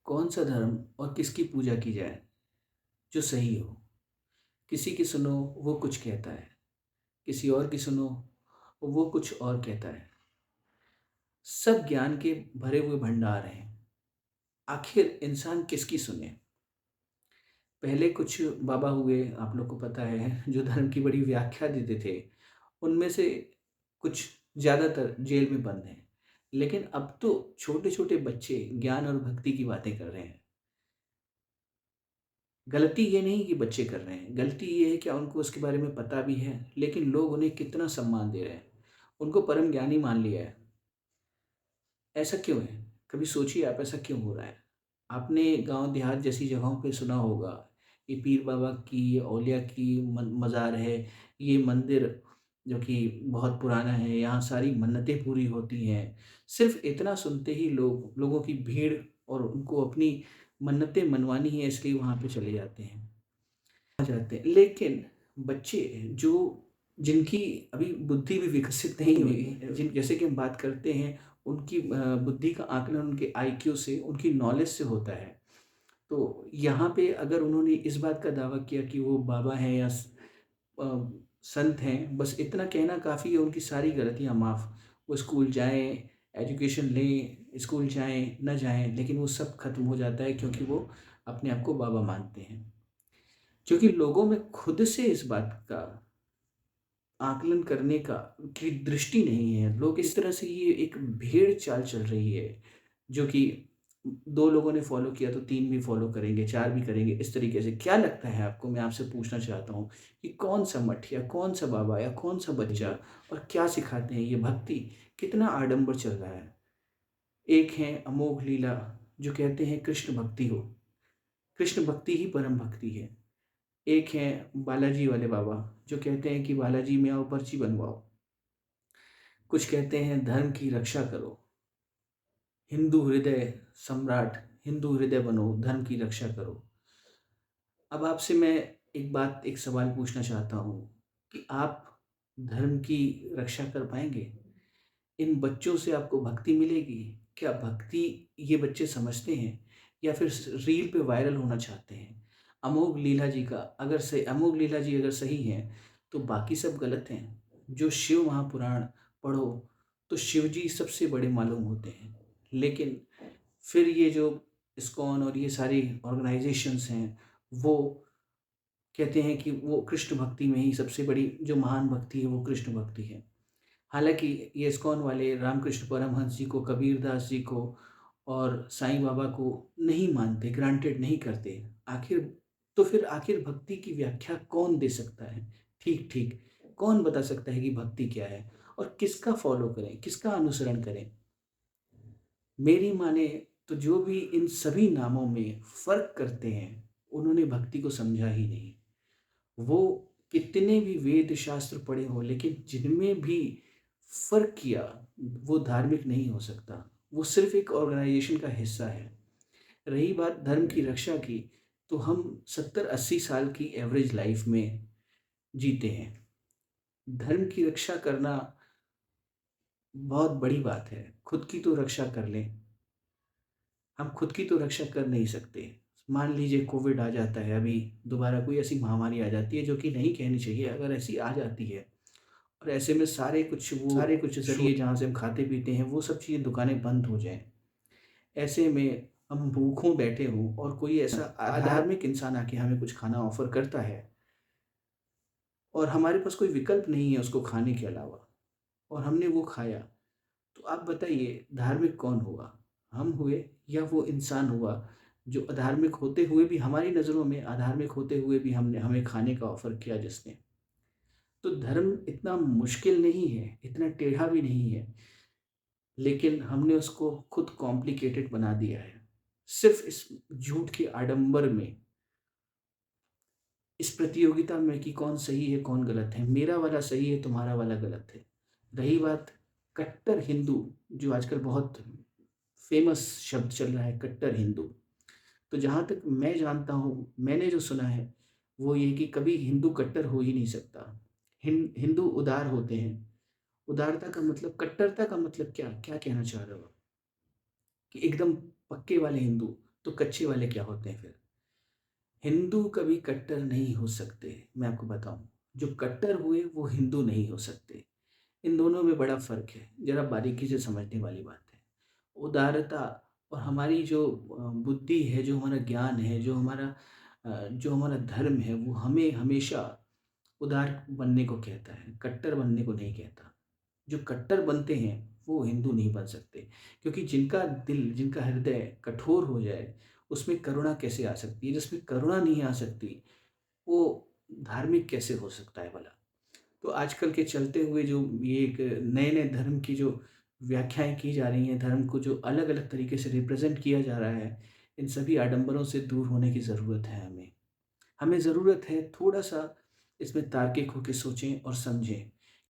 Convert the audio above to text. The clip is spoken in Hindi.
कौन सा धर्म और किसकी पूजा की जाए जो सही हो। किसी की सुनो वो कुछ कहता है, किसी और की सुनो वो कुछ और कहता है। सब ज्ञान के भरे हुए भंडार हैं। आखिर इंसान किसकी सुने। पहले कुछ बाबा हुए, आप लोग को पता है, जो धर्म की बड़ी व्याख्या देते थे। उनमें से कुछ ज़्यादातर जेल में बंद हैं। लेकिन अब तो छोटे छोटे बच्चे ज्ञान और भक्ति की बातें कर रहे हैं। गलती ये नहीं कि बच्चे कर रहे हैं, गलती ये है कि उनको उसके बारे में पता भी है, लेकिन लोग उन्हें कितना सम्मान दे रहे हैं। उनको परम ज्ञानी मान लिया है। ऐसा क्यों है? कभी सोचिए आप, ऐसा क्यों हो रहा है? आपने गाँव देहात जैसी जगहों पे सुना होगा, ये पीर बाबा की, ये औलिया की मज़ार है, ये मंदिर जो कि बहुत पुराना है, यहाँ सारी मन्नतें पूरी होती हैं। सिर्फ़ इतना सुनते ही लोगों की भीड़, और उनको अपनी मन्नतें मनवानी है इसलिए वहाँ पे चले जाते हैं। आ जाते हैं। लेकिन बच्चे जो जिनकी अभी बुद्धि भी विकसित नहीं हुई, जिन जैसे कि हम बात करते हैं, उनकी बुद्धि का आकलन उनके आईक्यू से, उनकी नॉलेज से होता है। तो यहाँ पे अगर उन्होंने इस बात का दावा किया कि वो बाबा हैं या अ, संत हैं, बस इतना कहना काफ़ी है, उनकी सारी गलतियाँ माफ़। वो स्कूल जाएँ, एजुकेशन लें, स्कूल जाएँ, ना जाएँ, लेकिन वो सब खत्म हो जाता है क्योंकि वो अपने आप को बाबा मानते हैं। क्योंकि लोगों में खुद से इस बात का आकलन करने का की दृष्टि नहीं है। लोग इस तरह से, ये एक भेड़ चाल चल रही है, जो कि 2 लोगों ने फ़ॉलो किया तो 3 भी फ़ॉलो करेंगे, 4 भी करेंगे, इस तरीके से। क्या लगता है आपको, मैं आपसे पूछना चाहता हूँ कि कौन-सा मठ या कौन-सा बाबा या कौन-सा बच्चा और क्या सिखाते हैं ये भक्ति, कितना आडंबर चल रहा है। एक है अमोघ लीला, जो कहते हैं कृष्ण भक्ति हो, कृष्ण भक्ति ही परम भक्ति है। एक हैं बालाजी वाले बाबा, जो कहते हैं कि बालाजी में आओ पर्ची बनवाओ। कुछ कहते हैं धर्म की रक्षा करो, हिंदू हृदय सम्राट, हिंदू हृदय बनो, धर्म की रक्षा करो। अब आपसे मैं एक सवाल पूछना चाहता हूँ कि आप धर्म की रक्षा कर पाएँगे? इन बच्चों से आपको भक्ति मिलेगी? क्या भक्ति ये बच्चे समझते हैं, या फिर रील पे वायरल होना चाहते हैं? अमोघ लीला जी अगर सही हैं, तो बाकी सब गलत हैं। जो शिव महापुराण पढ़ो, तो शिव जी सबसे बड़े मालूम होते हैं। लेकिन फिर ये जो इस्कॉन और ये सारी ऑर्गेनाइज़ेशंस हैं, वो कहते हैं कि वो कृष्ण भक्ति में ही सबसे बड़ी जो महान भक्ति है, वो कृष्ण भक्ति है। हालाँकि ये इस्कॉन वाले रामकृष्ण परमहंस जी को, कबीरदास जी को और साईं बाबा को नहीं मानते, ग्रांटेड नहीं करते। फिर आखिर भक्ति की व्याख्या कौन दे सकता है? ठीक-ठीक, कौन बता सकता है कि भक्ति क्या है? और किसका फ़ॉलो करें, किसका अनुसरण करें? मेरी माने तो जो भी इन सभी नामों में फ़र्क करते हैं, उन्होंने भक्ति को समझा ही नहीं। वो कितने भी वेद शास्त्र पढ़े हों, लेकिन जिनमें भी फ़र्क किया, वो धार्मिक नहीं हो सकता। वो सिर्फ़ एक ऑर्गेनाइज़ेशन का हिस्सा है। रही बात धर्म की रक्षा की, तो हम 70-80 साल की एवरेज लाइफ़ में जीते हैं। धर्म की रक्षा करना बहुत बड़ी बात है। खुद की तो रक्षा कर लें। हम खुद की तो रक्षा कर नहीं सकते। मान लीजिए कोविड आ जाता है, अभी दोबारा कोई ऐसी महामारी आ जाती है, जो कि नहीं कहनी चाहिए, अगर ऐसी आ जाती है, और ऐसे में सारे कुछ ज़रिए जहाँ से हम खाते-पीते हैं, वो सब चीज़ें, दुकानें बंद हो जाएँ। ऐसे में हम भूखों बैठे हों और कोई ऐसा अधार्मिक इंसान आके हमें कुछ खाना ऑफ़र करता है, और हमारे पास कोई विकल्प नहीं है उसको खाने के अलावा, और हमने वो खाया, तो आप बताइए धार्मिक कौन हुआ? हम हुए, या वो इंसान हुआ जो अधार्मिक होते हुए भी, हमारी नज़रों में अधार्मिक होते हुए भी, हमने हमें खाने का ऑफ़र किया जिसने? तो धर्म इतना मुश्किल नहीं है, इतना टेढ़ा भी नहीं है, लेकिन हमने उसको खुद कॉम्प्लिकेटेड बना दिया है। सिर्फ़ इस झूठ के आडंबर में, इस प्रतियोगिता में कि कौन सही है, कौन गलत है। मेरा वाला सही है, तुम्हारा वाला गलत है। रही बात कट्टर हिंदू, जो आजकल बहुत फ़ेमस शब्द चल रहा है, कट्टर हिंदू। तो जहाँ तक मैं जानता हूँ, मैंने जो सुना है, वो ये कि कभी हिंदू कट्टर हो ही नहीं सकता। हिंदू उदार होते हैं। उदारता का मतलब, कट्टरता का मतलब क्या? क्या कहना चाह रहे हो आप? कि एकदम पक्के वाले हिंदू। तो कच्चे वाले क्या होते हैं फिर? हिंदू कभी कट्टर नहीं हो सकते, मैं आपको बताऊँ। जो कट्टर हुए वो हिंदू नहीं हो सकते। इन दोनों में बड़ा फ़र्क है, ज़रा बारीकी से समझने वाली बात है। उदारता और हमारी जो बुद्धि है, जो हमारा ज्ञान है, जो हमारा धर्म है, वो हमें हमेशा उदार बनने को कहता है, कट्टर बनने को नहीं कहता। जो कट्टर बनते हैं, वो हिंदू नहीं बन सकते, क्योंकि जिनका दिल, जिनका हृदय कठोर हो जाए, उसमें करुणा कैसे आ सकती है? जिसमें करुणा नहीं आ सकती, वो धार्मिक कैसे हो सकता है भला? तो आजकल के चलते हुए जो ये एक नए-नए धर्म की जो व्याख्याएँ की जा रही हैं, धर्म को जो अलग-अलग तरीके से रिप्रेज़ेंट किया जा रहा है, इन सभी आडंबरों से दूर होने की ज़रूरत है हमें। हमें ज़रूरत है थोड़ा-सा इसमें तार्किक होके सोचें और समझें।